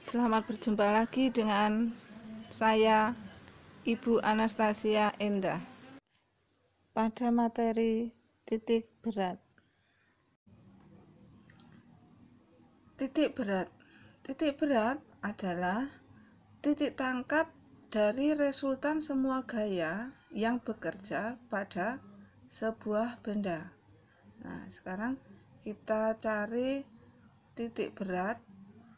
Selamat berjumpa lagi dengan saya, Ibu Anastasia Endah, pada materi titik berat. Titik berat. Titik berat adalah titik tangkap dari resultan semua gaya yang bekerja pada sebuah benda. Nah, sekarang kita cari titik berat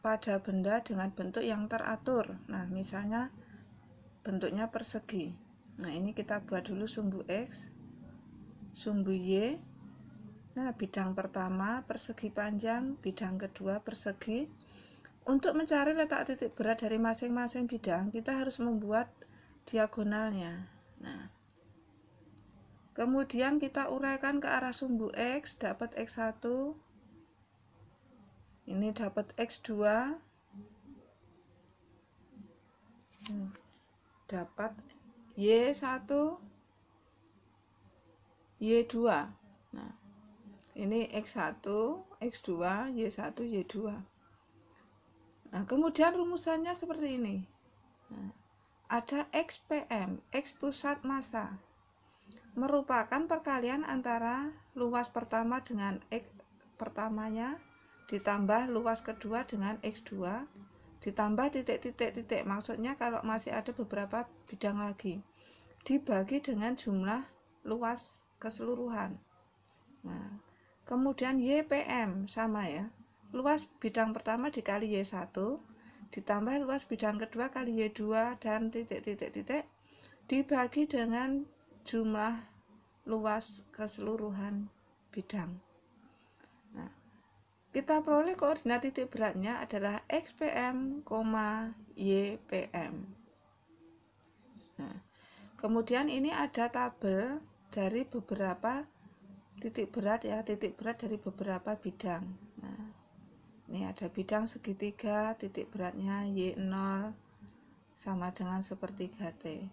pada benda dengan bentuk yang teratur. Nah, misalnya bentuknya persegi. Nah, ini kita buat dulu sumbu X, sumbu Y. Nah, bidang pertama persegi panjang, bidang kedua persegi. Untuk mencari letak titik berat dari masing-masing bidang, kita harus membuat diagonalnya. Nah, kemudian kita uraikan ke arah sumbu X, dapat X1. Ini dapat X2. Dapat Y1, Y2. Nah, ini X1, X2, Y1, Y2. Nah, kemudian rumusannya seperti ini. Nah, ada XPM, X pusat massa, merupakan perkalian antara luas pertama dengan X pertamanya ditambah luas kedua dengan X2 ditambah titik-titik-titik, maksudnya kalau masih ada beberapa bidang lagi, dibagi dengan jumlah luas keseluruhan. Nah, kemudian YPM sama ya, luas bidang pertama dikali Y1 ditambah luas bidang kedua kali Y2 dan titik-titik-titik dibagi dengan jumlah luas keseluruhan bidang. Nah, kita peroleh koordinat titik beratnya adalah XPM, YPM. Nah, kemudian ini ada tabel dari beberapa titik berat ya, titik berat dari beberapa bidang. Nah, ini ada bidang segitiga, titik beratnya Y0 sama dengan sepertiga T.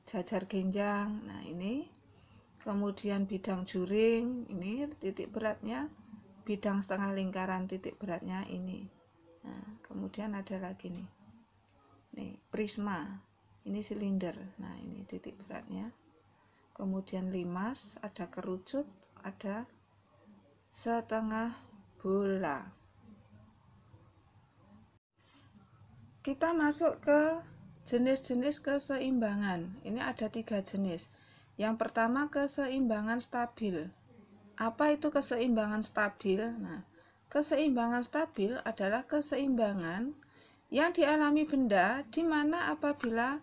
Jajar genjang, nah ini. Kemudian bidang juring, ini titik beratnya. Bidang setengah lingkaran, titik beratnya ini. Nah, kemudian ada lagi nih. Nih, prisma. Ini silinder. Nah, ini titik beratnya. Kemudian limas, ada kerucut, ada setengah bola. Kita masuk ke jenis-jenis keseimbangan. Ini ada 3 jenis. Yang pertama, keseimbangan stabil. Apa itu keseimbangan stabil? Nah, keseimbangan stabil adalah keseimbangan yang dialami benda di mana apabila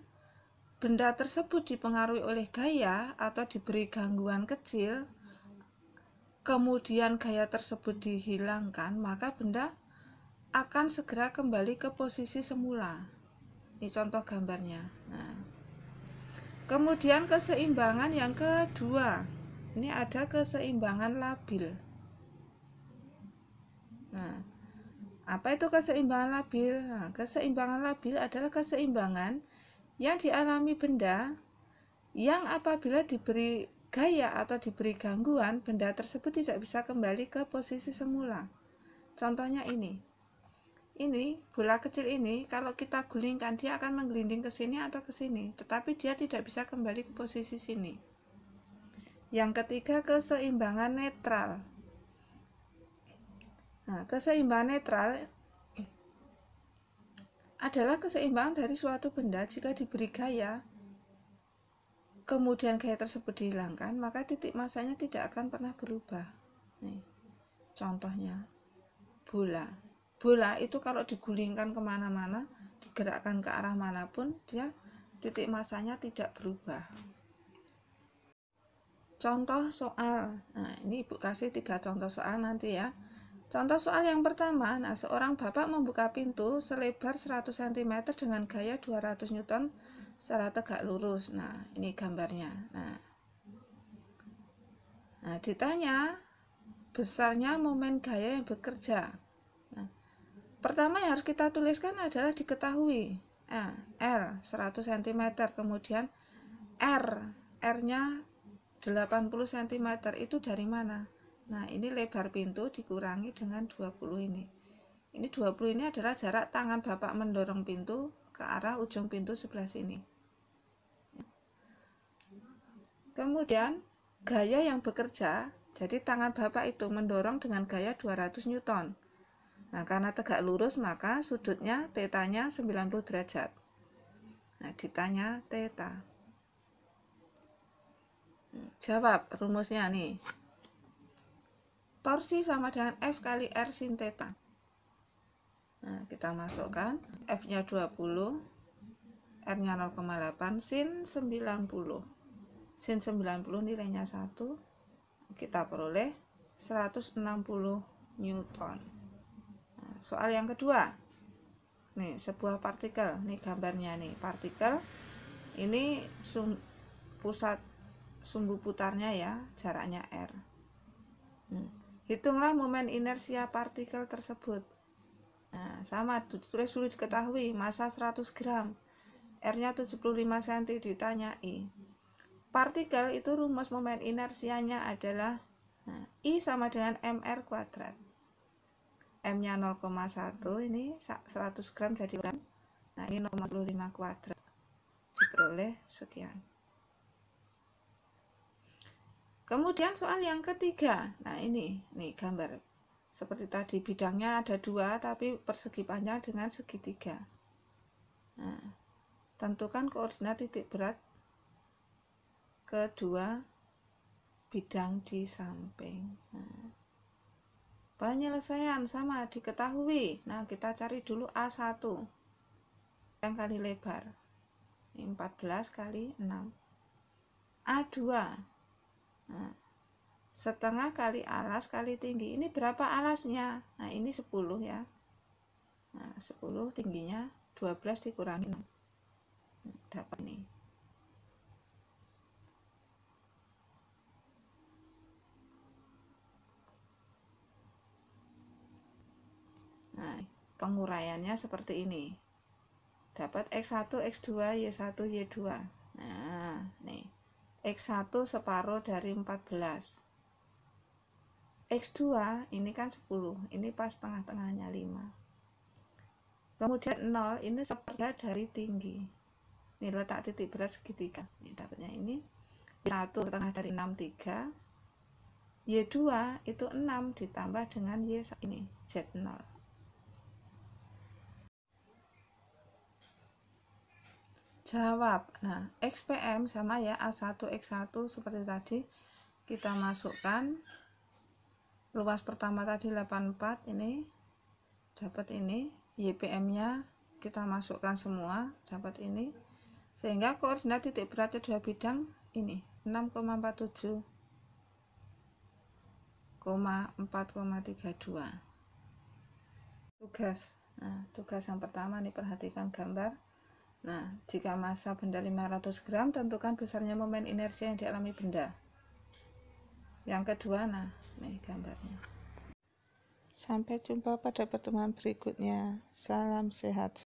benda tersebut dipengaruhi oleh gaya atau diberi gangguan kecil, kemudian gaya tersebut dihilangkan, maka benda akan segera kembali ke posisi semula. Ini contoh gambarnya. Nah, kemudian keseimbangan yang kedua, ini ada keseimbangan labil. Nah, apa itu keseimbangan labil? Nah, keseimbangan labil adalah keseimbangan yang dialami benda yang apabila diberi gaya atau diberi gangguan, benda tersebut tidak bisa kembali ke posisi semula. Contohnya ini. Ini bola kecil ini kalau kita gulingkan dia akan menggelinding ke sini atau ke sini, tetapi dia tidak bisa kembali ke posisi sini. Yang ketiga, keseimbangan netral. Nah, keseimbangan netral adalah keseimbangan dari suatu benda jika diberi gaya, kemudian gaya tersebut dihilangkan, maka titik masanya tidak akan pernah berubah. Nih, contohnya bola. Bola itu kalau digulingkan kemana-mana, digerakkan ke arah manapun, dia titik masanya tidak berubah. Contoh soal. Nah, ini Ibu kasih 3 contoh soal nanti ya. Contoh soal yang pertama, nah seorang bapak membuka pintu selebar 100 cm dengan gaya 200 Newton secara tegak lurus. Nah, ini gambarnya. Nah, ditanya besarnya momen gaya yang bekerja. Nah, pertama yang harus kita tuliskan adalah diketahui R 100 cm, kemudian R-nya 80 cm itu dari mana? Nah, ini lebar pintu dikurangi dengan 20 ini. Ini 20 ini adalah jarak tangan Bapak mendorong pintu ke arah ujung pintu sebelah sini. Kemudian gaya yang bekerja, jadi tangan Bapak itu mendorong dengan gaya 200 Newton. Nah, karena tegak lurus maka sudutnya tetanya 90 derajat. Nah, ditanya teta. Jawab rumusnya nih. Torsi sama dengan F kali R sin teta. Nah, kita masukkan F-nya 20, R-nya 0,8, sin 90. Sin 90 nilainya 1, kita peroleh 160 Newton. Nah, soal yang kedua. Nih, sebuah partikel, nih gambarnya nih, partikel ini pusat sumbu putarnya ya, jaraknya R. Hitunglah momen inersia partikel tersebut. Nah, sama tulis dulu diketahui, massa 100 gram, R-nya 75 cm, ditanya I. Partikel itu rumus momen inersianya adalah I sama dengan mr kuadrat. M-nya 0,1, ini 100 gram jadi gram. Nah, ini 0,5 kuadrat. Diperoleh sekian. Kemudian soal yang ketiga. Nah, ini gambar. Seperti tadi bidangnya ada 2 tapi persegi panjang dengan segitiga. Nah, tentukan koordinat titik berat kedua bidang di samping. Nah, penyelesaian sama diketahui. Nah, kita cari dulu A1 yang kali lebar. Ini 14 kali 6. A2. Nah, setengah kali alas kali tinggi. Ini berapa alasnya? Nah, ini 10 ya. Nah, 10 tingginya 12 dikurangi 6. Dapat ini. Nah, penguraiannya seperti ini. Dapat X1, X2, Y1, Y2. Nah, nih. X1 separuh dari 14. X2 ini kan 10. Ini pas tengah-tengahnya 5. Kemudian 0 ini sepertiga dari tinggi. Ini letak titik berat segitiga. Ini dapatnya ini. Y1 setengah dari 6, 3. Y2 itu 6 ditambah dengan Y1 ini, Z0. Jawab. Nah, XPM sama ya, A1 X1 seperti tadi. Kita masukkan luas pertama tadi 84, ini dapat ini. YPM-nya kita masukkan semua, dapat ini. Sehingga koordinat titik berat kedua bidang ini 6,47, 4,32. Tugas. Nah, tugas yang pertama nih, perhatikan gambar. Nah, jika massa benda 500 gram, tentukan besarnya momen inersia yang dialami benda. Yang kedua, nah, nih gambarnya. Sampai jumpa pada pertemuan berikutnya. Salam sehat.